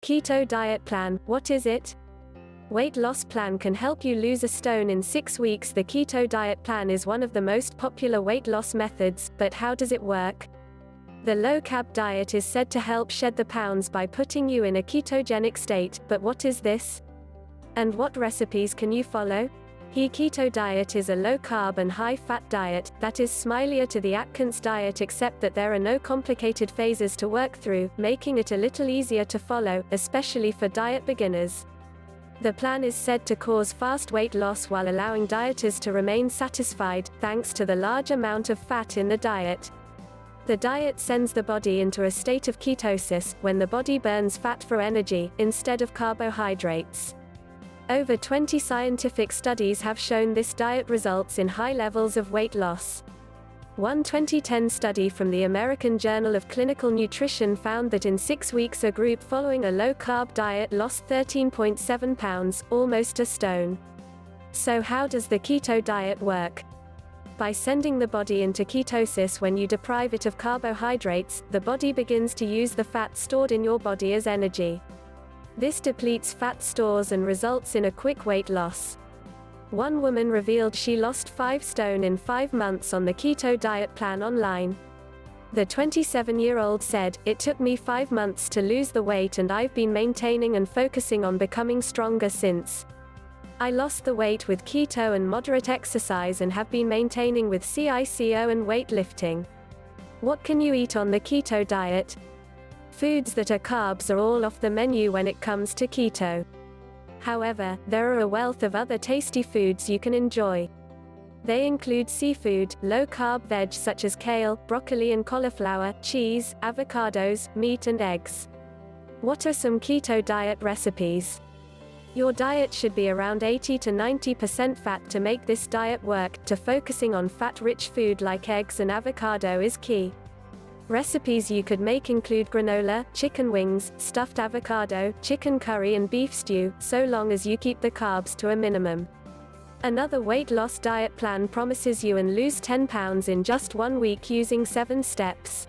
Keto diet plan, what is it? Weight loss plan can help you lose a stone in 6 weeks. The keto diet plan is one of the most popular weight loss methods, but how does it work? The low-carb diet is said to help shed the pounds by putting you in a ketogenic state, but what is this? And what recipes can you follow? The keto diet is a low-carb and high-fat diet, that is similar to the Atkins diet except that there are no complicated phases to work through, making it a little easier to follow, especially for diet beginners. The plan is said to cause fast weight loss while allowing dieters to remain satisfied, thanks to the large amount of fat in the diet. The diet sends the body into a state of ketosis, when the body burns fat for energy, instead of carbohydrates. Over 20 scientific studies have shown this diet results in high levels of weight loss. One 2010 study from the American Journal of Clinical Nutrition found that in 6 weeks a group following a low-carb diet lost 13.7 pounds, almost a stone. So how does the keto diet work? By sending the body into ketosis when you deprive it of carbohydrates, the body begins to use the fat stored in your body as energy. This depletes fat stores and results in a quick weight loss. One woman revealed she lost 5 stone in 5 months on the keto diet plan online. The 27-year-old said, "It took me 5 months to lose the weight and I've been maintaining and focusing on becoming stronger since. I lost the weight with keto and moderate exercise and have been maintaining with CICO and weightlifting." What can you eat on the keto diet? Foods that are carbs are all off the menu when it comes to keto. However, there are a wealth of other tasty foods you can enjoy. They include seafood, low-carb veg such as kale, broccoli and cauliflower, cheese, avocados, meat and eggs. What are some keto diet recipes? Your diet should be around 80 to 90% fat to make this diet work. To focusing on fat-rich food like eggs and avocado is key. Recipes you could make include granola, chicken wings, stuffed avocado, chicken curry and beef stew, so long as you keep the carbs to a minimum. Another weight loss diet plan promises you and lose 10 pounds in just 1 week using 7 steps.